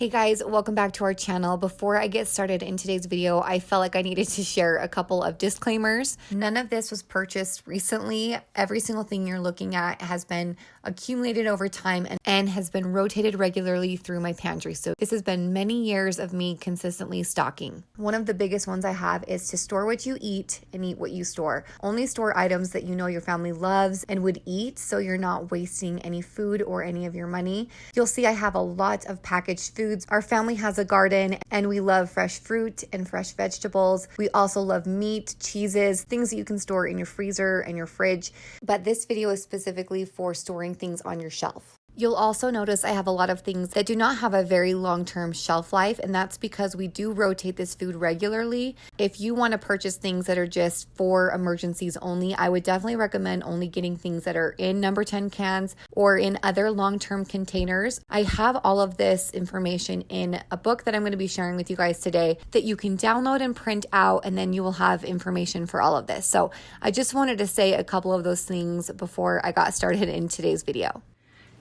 Hey guys, welcome back to our channel. Before I get started in today's video, I felt like I needed to share a couple of disclaimers. None of this was purchased recently. Every single thing you're looking at has been accumulated over time and has been rotated regularly through my pantry. So this has been many years of me consistently stocking. One of the biggest ones I have is to store what you eat and eat what you store. Only store items that you know your family loves and would eat, so you're not wasting any food or any of your money. You'll see I have a lot of packaged foods. Our family has a garden and we love fresh fruit and fresh vegetables. We also love meat, cheeses, things that you can store in your freezer and your fridge. But this video is specifically for storing things on your shelf. You'll also notice I have a lot of things that do not have a very long-term shelf life, and that's because we do rotate this food regularly. If you want to purchase things that are just for emergencies only, I would definitely recommend only getting things that are in number 10 cans or in other long-term containers. I have all of this information in a book that I'm going to be sharing with you guys today that you can download and print out, and then you will have information for all of this. So I just wanted to say a couple of those things before I got started in today's video.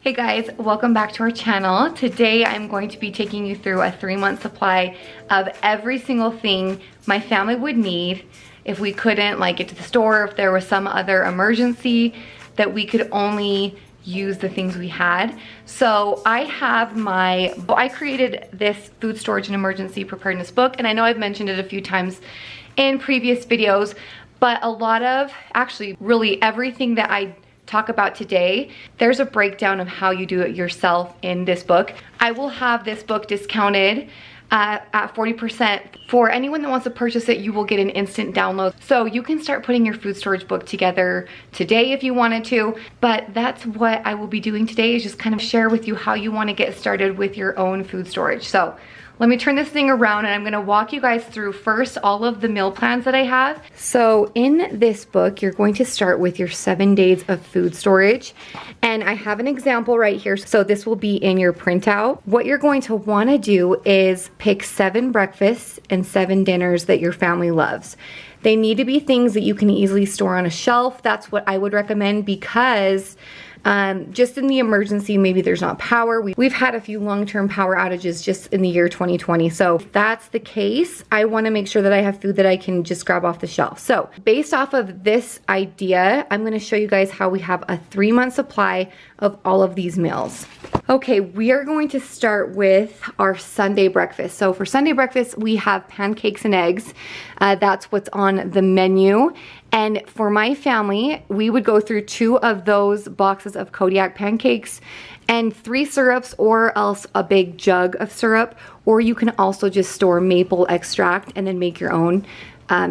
Hey guys, welcome back to our channel. Today I'm going to be taking you through a 3-month supply of every single thing my family would need if we couldn't get to the store, if there was some other emergency that we could only use the things we had. So I created this food storage and emergency preparedness book, and I know I've mentioned it a few times in previous videos, but actually really everything that I talk about today, there's a breakdown of how you do it yourself in this book. I will have this book discounted at 40%. For anyone that wants to purchase it, you will get an instant download. So you can start putting your food storage book together today if you wanted to, but that's what I will be doing today, is just kind of share with you how you want to get started with your own food storage. So let me turn this thing around and I'm gonna walk you guys through first all of the meal plans that I have. So in this book, you're going to start with your 7 days of food storage. And I have an example right here. So this will be in your printout. What you're going to wanna do is pick 7 breakfasts and 7 dinners that your family loves. They need to be things that you can easily store on a shelf. That's what I would recommend, because just in the emergency, maybe there's not power. We've had a few long-term power outages just in the year 2020. So if that's the case, I want to make sure that I have food that I can just grab off the shelf. So based off of this idea, I'm going to show you guys how we have a 3-month supply of all of these meals. Okay, we are going to start with our Sunday breakfast. So for Sunday breakfast, we have pancakes and eggs. That's what's on the menu. And for my family, we would go through 2 of those boxes of Kodiak pancakes and 3 syrups, or else a big jug of syrup. Or you can also just store maple extract and then make your own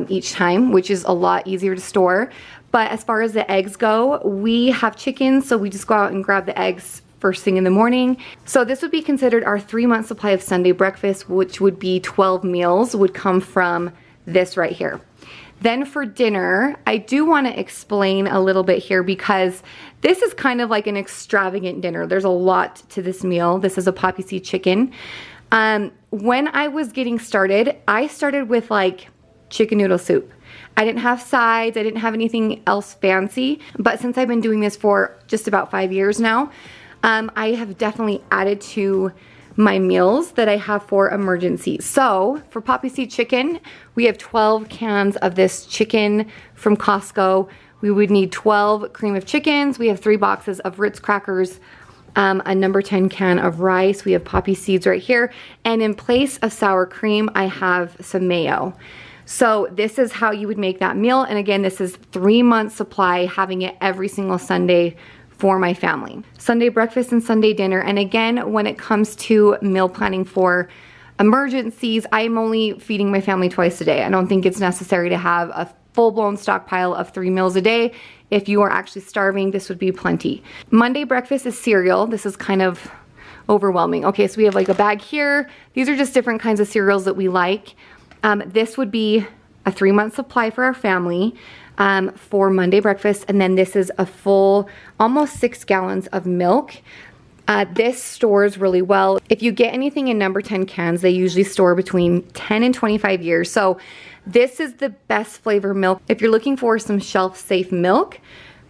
each time, which is a lot easier to store. But as far as the eggs go, we have chickens, so we just go out and grab the eggs first thing in the morning. So this would be considered our 3-month supply of Sunday breakfast, which would be 12 meals, would come from this right here. Then for dinner, I do want to explain a little bit here, because this is kind of like an extravagant dinner. There's a lot to this meal. This is a poppy seed chicken. When I was getting started, I started with chicken noodle soup. I didn't have sides, I didn't have anything else fancy, but since I've been doing this for just about 5 years now, I have definitely added to my meals that I have for emergencies. So for poppy seed chicken, we have 12 cans of this chicken from Costco. We would need 12 cream of chickens. We have 3 boxes of Ritz crackers, a number 10 can of rice. We have poppy seeds right here. And in place of sour cream, I have some mayo. So this is how you would make that meal. And again, this is 3-month supply, having it every single Sunday for my family. Sunday breakfast and Sunday dinner. And again, when it comes to meal planning for emergencies, I'm only feeding my family twice a day. I don't think it's necessary to have a full-blown stockpile of 3 meals a day. If you are actually starving, this would be plenty. Monday breakfast is cereal. This is kind of overwhelming. Okay, so we have a bag here. These are just different kinds of cereals that we like. This would be a 3-month supply for our family. For Monday breakfast, and then this is a full almost 6 gallons of milk. This stores really well. If you get anything in number 10 cans, they usually store between 10 and 25 years. So this is the best flavor milk. If you're looking for some shelf safe milk,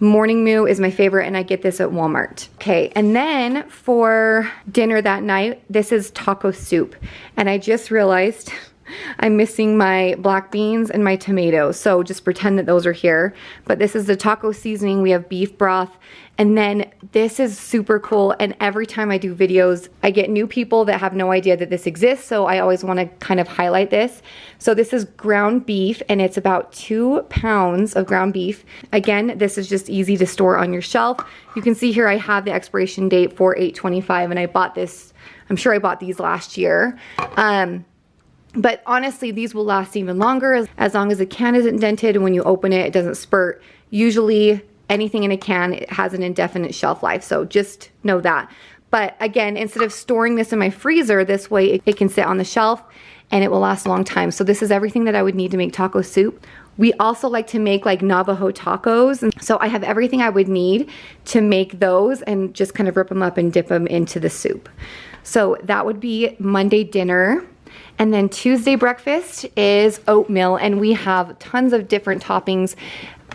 Morning Moo is my favorite, and I get this at Walmart. Okay, and then for dinner that night, this is taco soup. And I just realized I'm missing my black beans and my tomatoes, so just pretend that those are here. But this is the taco seasoning. We have beef broth, and then this is super cool, and every time I do videos, I get new people that have no idea that this exists, so I always want to kind of highlight this. So this is ground beef, and it's about 2 pounds of ground beef. Again, this is just easy to store on your shelf. You can see here I have the expiration date for 8/25, and I bought this, I'm sure I bought these last year. But honestly, these will last even longer as long as the can isn't dented, and when you open it, it doesn't spurt. Usually anything in a can, it has an indefinite shelf life, so just know that. But again, instead of storing this in my freezer, this way it can sit on the shelf and it will last a long time. So this is everything that I would need to make taco soup. We also like to make like Navajo tacos, and so I have everything I would need to make those and just kind of rip them up and dip them into the soup. So that would be Monday dinner. And then Tuesday breakfast is oatmeal, and we have tons of different toppings.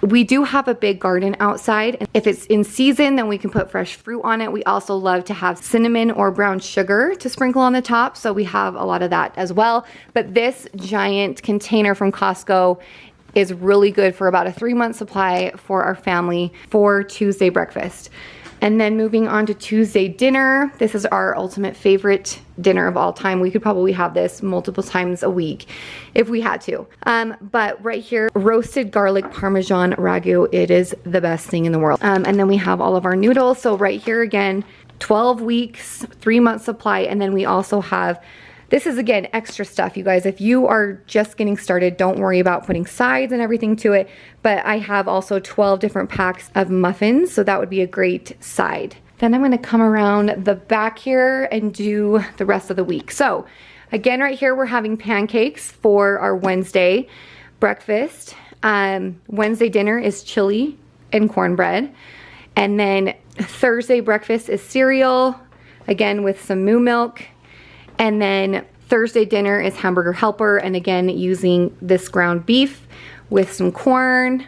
We do have a big garden outside. If it's in season, then we can put fresh fruit on it. We also love to have cinnamon or brown sugar to sprinkle on the top, so we have a lot of that as well. But this giant container from Costco is really good for about a 3-month supply for our family for Tuesday breakfast. And then moving on to Tuesday dinner, this is our ultimate favorite dinner of all time. We could probably have this multiple times a week if we had to. But right here, roasted garlic Parmesan ragu. It is the best thing in the world. And then we have all of our noodles. So right here again, 12 weeks, 3-month supply. And then we also have, this is again extra stuff, you guys. If you are just getting started, don't worry about putting sides and everything to it. But I have also 12 different packs of muffins, so that would be a great side. Then I'm gonna come around the back here and do the rest of the week. So again, right here, we're having pancakes for our Wednesday breakfast. Wednesday dinner is chili and cornbread. And then Thursday breakfast is cereal, again with some moo milk. And then Thursday dinner is hamburger helper, and again using this ground beef with some corn.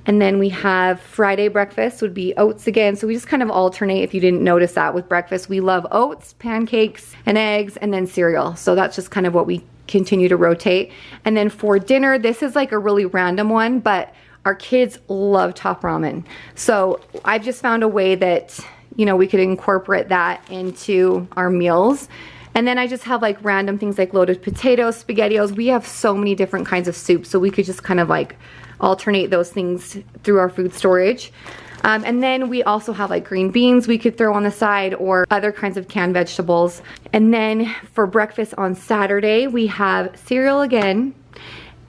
And then we have Friday breakfast would be oats again. So we just kind of alternate if you didn't notice that with breakfast. We love oats, pancakes, and eggs, and then cereal. So that's just kind of what we continue to rotate. And then for dinner, this is like a really random one, but our kids love top ramen. So I've just found a way that, you know, we could incorporate that into our meals. And then I just have like random things like loaded potatoes, SpaghettiOs. We have so many different kinds of soup, so we could just kind of like alternate those things through our food storage. And then we also have like green beans we could throw on the side, or other kinds of canned vegetables. And then for breakfast on Saturday, we have cereal again.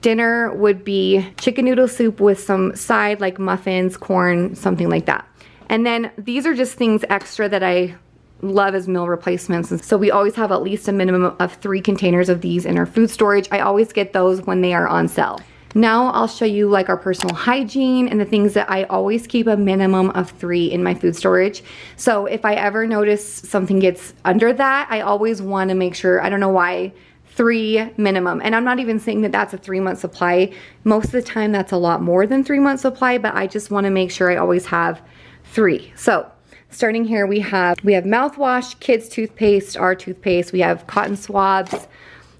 Dinner would be chicken noodle soup with some side like muffins, corn, something like that. And then these are just things extra that I love as meal replacements. And so we always have at least a minimum of 3 containers of these in our food storage. I always get those when they are on sale. Now I'll show you like our personal hygiene and the things that I always keep a minimum of 3 in my food storage. So if I ever notice something gets under that, I always want to make sure, I don't know why, 3 minimum. And I'm not even saying that that's a 3-month supply. Most of the time that's a lot more than 3-month supply, but I just want to make sure I always have 3. So starting here, we have mouthwash, kids toothpaste, our toothpaste. We have cotton swabs,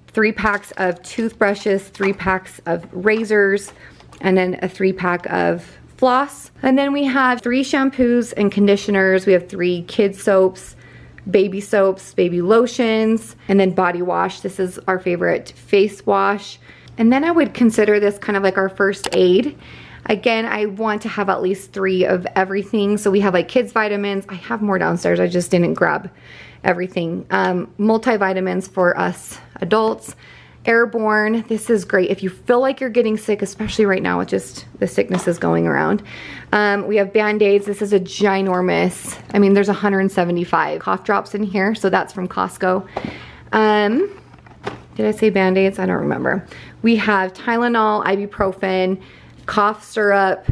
3 packs of toothbrushes, 3 packs of razors, and then a 3-pack of floss. And then we have 3 shampoos and conditioners. We have 3 kids soaps, baby lotions, and then body wash. This is our favorite face wash. And then I would consider this kind of like our first aid. Again, I want to have at least 3 of everything. So we have like kids vitamins. I have more downstairs. I just didn't grab everything. Multivitamins for us adults. Airborne. This is great if you feel like you're getting sick, especially right now with just the sicknesses going around. We have Band-Aids. This is a ginormous, I mean, there's 175 cough drops in here. So that's from Costco. Did I say Band-Aids? I don't remember. We have Tylenol, ibuprofen, cough syrup,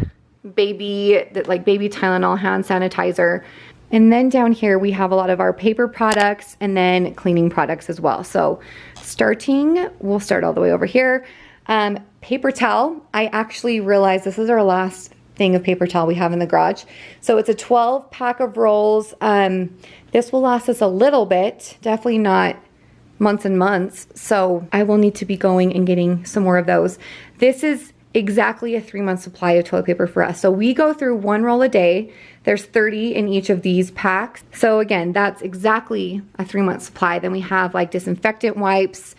baby Tylenol hand sanitizer. And then down here we have a lot of our paper products and then cleaning products as well. So we'll start all the way over here. Paper towel. I actually realized this is our last thing of paper towel we have in the garage. So it's a 12 pack of rolls. This will last us a little bit, definitely not months and months. So I will need to be going and getting some more of those. This is exactly a 3-month supply of toilet paper for us. So we go through 1 roll a day. There's 30 in each of these packs. So again, that's exactly a 3-month supply. Then we have like disinfectant wipes,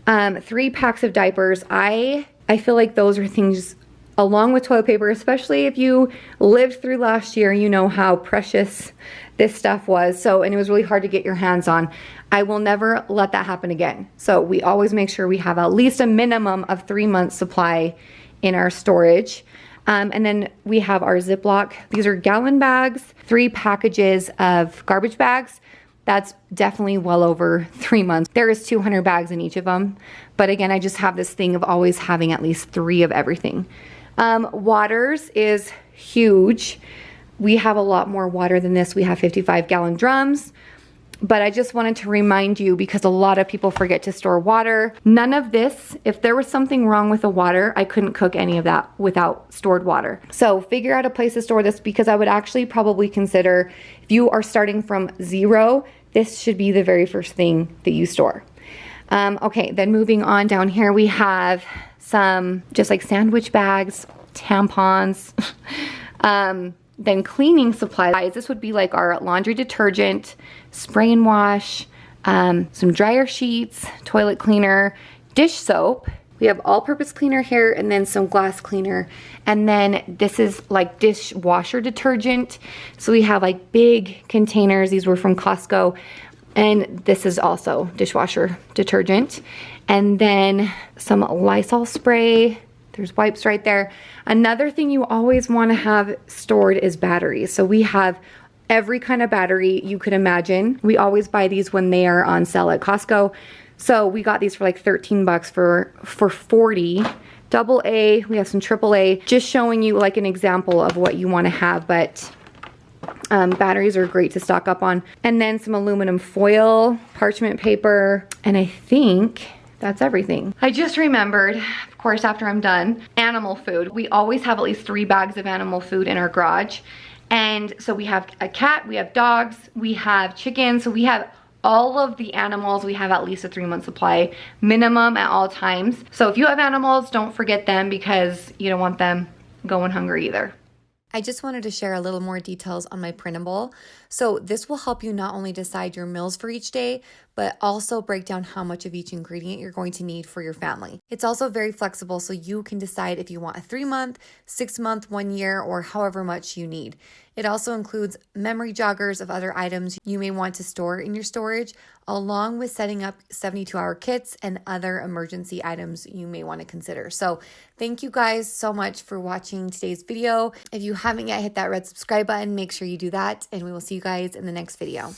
3 packs of diapers. I feel like those are things along with toilet paper, especially if you lived through last year, you know how precious this stuff was. So, and it was really hard to get your hands on. I will never let that happen again. So we always make sure we have at least a minimum of 3 months supply in our storage. And then we have our Ziploc. These are gallon bags, 3 packages of garbage bags. That's definitely well over 3 months. There is 200 bags in each of them. But again, I just have this thing of always having at least 3 of everything. Waters is huge. We have a lot more water than this. We have 55-gallon drums. But I just wanted to remind you, because a lot of people forget to store water. None of this, if there was something wrong with the water, I couldn't cook any of that without stored water. So figure out a place to store this, because I would actually probably consider, if you are starting from 0, this should be the very first thing that you store. Okay, then moving on down here, we have some just like sandwich bags, tampons, then cleaning supplies. This would be like our laundry detergent, spray and wash, some dryer sheets, toilet cleaner, dish soap. We have all-purpose cleaner here, and then some glass cleaner. And then this is like dishwasher detergent. So we have like big containers. These were from Costco. And this is also dishwasher detergent. And then some Lysol spray. There's wipes right there. Another thing you always want to have stored is batteries. So we have every kind of battery you could imagine. We always buy these when they are on sale at Costco. So we got these for like 13 bucks for 40. AA, we have some AAA, just showing you like an example of what you want to have, but batteries are great to stock up on. And then some aluminum foil, parchment paper, and I think that's everything. I just remembered, of course, after I'm done, animal food. We always have at least 3 bags of animal food in our garage. And so we have a cat, we have dogs, we have chickens, so we have all of the animals. We have at least a 3-month supply minimum at all times. So if you have animals, don't forget them, because you don't want them going hungry either. I just wanted to share a little more details on my printable. So this will help you not only decide your meals for each day, but also break down how much of each ingredient you're going to need for your family. It's also very flexible, so you can decide if you want a 3-month, 6-month, 1 year, or however much you need. It also includes memory joggers of other items you may want to store in your storage, along with setting up 72-hour kits and other emergency items you may want to consider. So thank you guys so much for watching today's video. If you haven't yet hit that red subscribe button, make sure you do that, and we will see you guys in the next video.